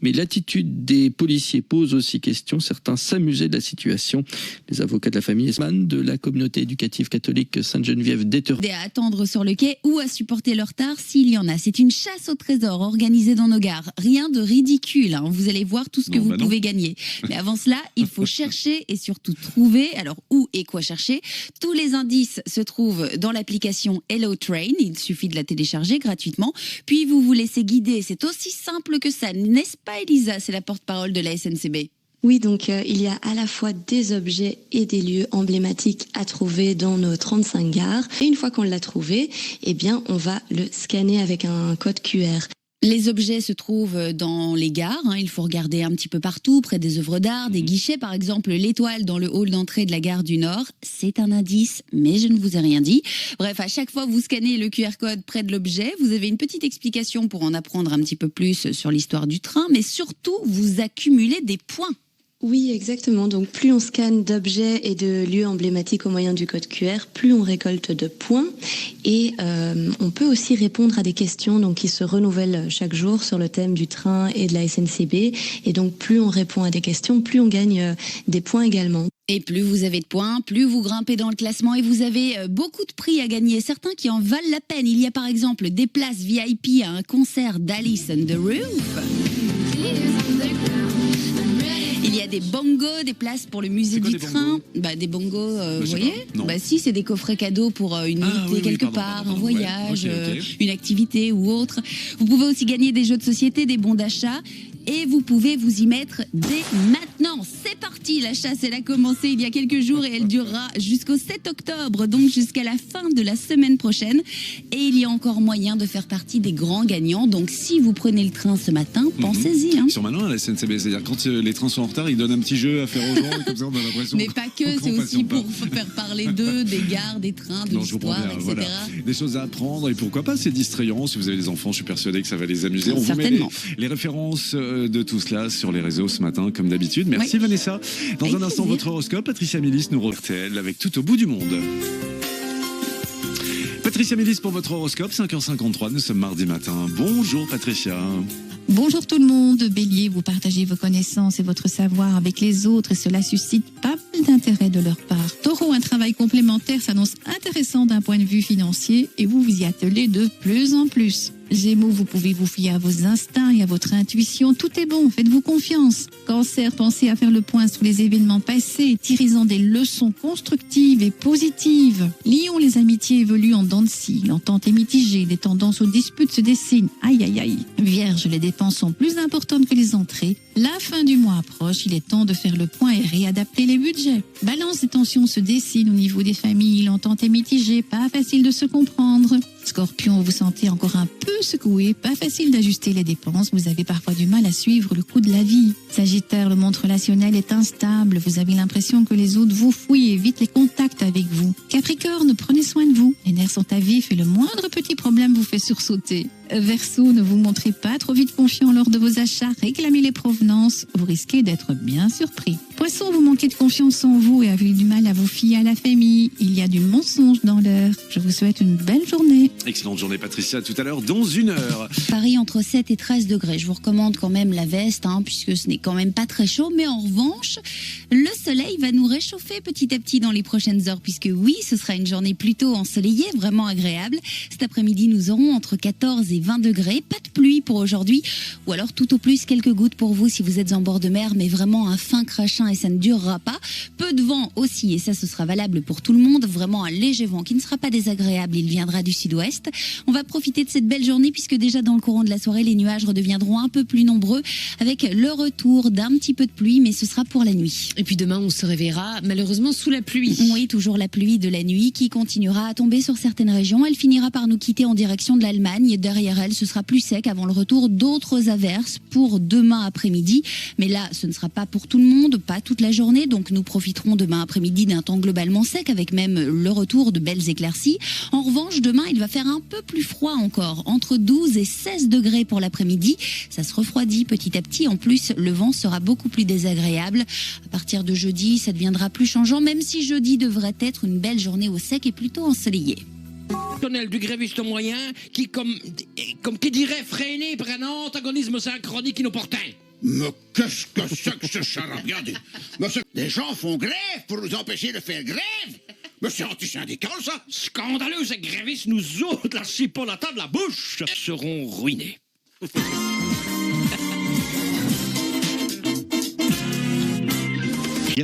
Mais l'attitude des policiers pose aussi question. Certains s'amusaient de la situation. Les avocats de la famille Esman de la communauté éducative catholique Sainte-Geneviève d'Éternay. À attendre sur le quai ou à supporter leur retard s'il y en a. C'est une chasse au trésor organisée dans nos gares. Rien de ridicule, hein. Vous allez voir tout ce que vous pouvez gagner. Mais avant cela, il faut chercher et surtout trouver. Alors où et quoi chercher? Tous les indices se trouvent dans l'application Hello Train. Il suffit de la télécharger gratuitement. Puis vous vous laissez guider. C'est aussi simple que ça, n'est-ce pas Elisa? C'est la porte-parole de la SNCB. Oui, donc il y a à la fois des objets et des lieux emblématiques à trouver dans nos 35 gares. Et une fois qu'on l'a trouvé, eh bien, on va le scanner avec un code QR. Les objets se trouvent dans les gares, hein. Il faut regarder un petit peu partout, près des œuvres d'art, des guichets, par exemple l'étoile dans le hall d'entrée de la gare du Nord. C'est un indice, mais je ne vous ai rien dit. Bref, à chaque fois que vous scannez le QR code près de l'objet, vous avez une petite explication pour en apprendre un petit peu plus sur l'histoire du train, mais surtout, vous accumulez des points. Oui, exactement. Donc plus on scanne d'objets et de lieux emblématiques au moyen du code QR, plus on récolte de points. Et on peut aussi répondre à des questions donc, qui se renouvellent chaque jour sur le thème du train et de la SNCB. Et donc plus on répond à des questions, plus on gagne des points également. Et plus vous avez de points, plus vous grimpez dans le classement et vous avez beaucoup de prix à gagner, certains qui en valent la peine. Il y a par exemple des places VIP à un concert d'Alice on the Roof. Il y a des bongos, des places pour le musée du train. Des bongos, vous voyez? Si, c'est des coffrets cadeaux pour une nuitée quelque part, un voyage, une activité ou autre. Vous pouvez aussi gagner des jeux de société, des bons d'achat. Et vous pouvez vous y mettre dès maintenant. C'est parti, la chasse, elle a commencé il y a quelques jours et elle durera jusqu'au 7 octobre, donc jusqu'à la fin de la semaine prochaine. Et il y a encore moyen de faire partie des grands gagnants. Donc si vous prenez le train ce matin, pensez-y. Ils sont malins à la SNCB, c'est-à-dire quand les trains sont en retard, ils donnent un petit jeu à faire aux gens, et comme ça on a l'impression. Mais pas que, c'est aussi pour faire parler d'eux, des gares, des trains, de l'histoire, etc. Voilà. Des choses à apprendre et pourquoi pas, c'est distrayant. Si vous avez des enfants, je suis persuadé que ça va les amuser. On vous met les références de tout cela sur les réseaux ce matin, comme d'habitude. Merci Vanessa. Dans un instant, votre horoscope, Patricia Milis nous RTL avec Tout au bout du monde. Patricia Milis pour votre horoscope, 5h53, nous sommes mardi matin. Bonjour Patricia. Bonjour tout le monde, Bélier, vous partagez vos connaissances et votre savoir avec les autres et cela suscite pas mal d'intérêt de leur part. Taureau, un travail complémentaire s'annonce intéressant d'un point de vue financier et vous vous y attelez de plus en plus. Gémeaux, vous pouvez vous fier à vos instincts et à votre intuition. Tout est bon, faites-vous confiance. Cancer, pensez à faire le point sur les événements passés, tirez-en des leçons constructives et positives. Lion, les amitiés évoluent en dents de scie. L'entente est mitigée, des tendances aux disputes se dessinent. Aïe, aïe, aïe. Vierge, les dépenses sont plus importantes que les entrées. La fin du mois approche, il est temps de faire le point et réadapter les budgets. Balance, des tensions se dessinent au niveau des familles. L'entente est mitigée, pas facile de se comprendre. Scorpion, vous vous sentez encore un peu secoué, pas facile d'ajuster les dépenses, vous avez parfois du mal à suivre le coût de la vie. Sagittaire, le monde relationnel est instable, vous avez l'impression que les autres vous fouillent et évitent les contacts avec vous. Capricorne, prenez soin de vous, les nerfs sont à vif et le moindre petit problème vous fait sursauter. Verseau, ne vous montrez pas trop vite confiant lors de vos achats, réclamez les provenances, vous risquez d'être bien surpris. Poisson, vous manquez de confiance en vous et avez du mal à vous fier à la famille, il y a du mensonge dans l'air. Je vous souhaite une belle journée. Excellente journée Patricia, tout à l'heure dans 1 heure. Paris entre 7 et 13 degrés. Je vous recommande quand même la veste, puisque ce n'est quand même pas très chaud. Mais en revanche, le soleil va nous réchauffer petit à petit dans les prochaines heures, puisque oui, ce sera une journée plutôt ensoleillée, vraiment agréable. Cet après-midi, nous aurons entre 14 et 20 degrés. Pas de pluie pour aujourd'hui, ou alors tout au plus quelques gouttes pour vous si vous êtes en bord de mer, mais vraiment un fin crachin et ça ne durera pas. Peu de vent aussi, et ça ce sera valable pour tout le monde. Vraiment un léger vent qui ne sera pas désagréable, il viendra du sud-ouest. On va profiter de cette belle journée puisque déjà dans le courant de la soirée, les nuages redeviendront un peu plus nombreux avec le retour d'un petit peu de pluie, mais ce sera pour la nuit. Et puis demain, on se réveillera malheureusement sous la pluie. Oui, toujours la pluie de la nuit qui continuera à tomber sur certaines régions. Elle finira par nous quitter en direction de l'Allemagne. Derrière elle, ce sera plus sec avant le retour d'autres averses pour demain après-midi. Mais là, ce ne sera pas pour tout le monde, pas toute la journée. Donc nous profiterons demain après-midi d'un temps globalement sec avec même le retour de belles éclaircies. En revanche, demain, il va faire un peu plus froid encore, entre 12 et 16 degrés pour l'après-midi. Ça se refroidit petit à petit. En plus, le vent sera beaucoup plus désagréable. À partir de jeudi, ça deviendra plus changeant, même si jeudi devrait être une belle journée au sec et plutôt ensoleillée. Du gréviste moyen qui, comme qui dirait, freiné par un antagonisme synchronique inopportun. Mais qu'est-ce que c'est que ce charabia? Monsieur, des gens font grève pour nous empêcher de faire grève? Mais c'est anti-syndical, ça? Scandaleux, ces grévistes, nous autres, la chipolata de la bouche, seront ruinés.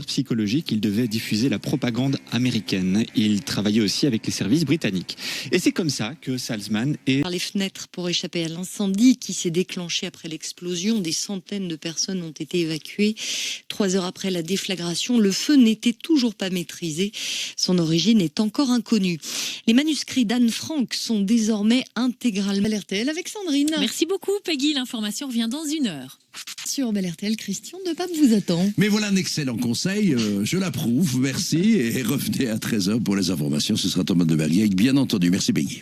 Psychologique, il devait diffuser la propagande américaine. Il travaillait aussi avec les services britanniques. Et c'est comme ça que Salzman est... Par les fenêtres pour échapper à l'incendie qui s'est déclenché après l'explosion. Des centaines de personnes ont été évacuées. 3 heures après la déflagration, le feu n'était toujours pas maîtrisé. Son origine est encore inconnue. Les manuscrits d'Anne Frank sont désormais intégralement à RTL avec Sandrine. Merci beaucoup, Peggy. L'information revient dans 1 heure. Sur Bel RTL, Christian de Pape vous attend. Mais voilà un excellent conseil, je l'approuve, merci, et revenez à 13h pour les informations, ce sera Thomas de Berlier, bien entendu, merci Peggy.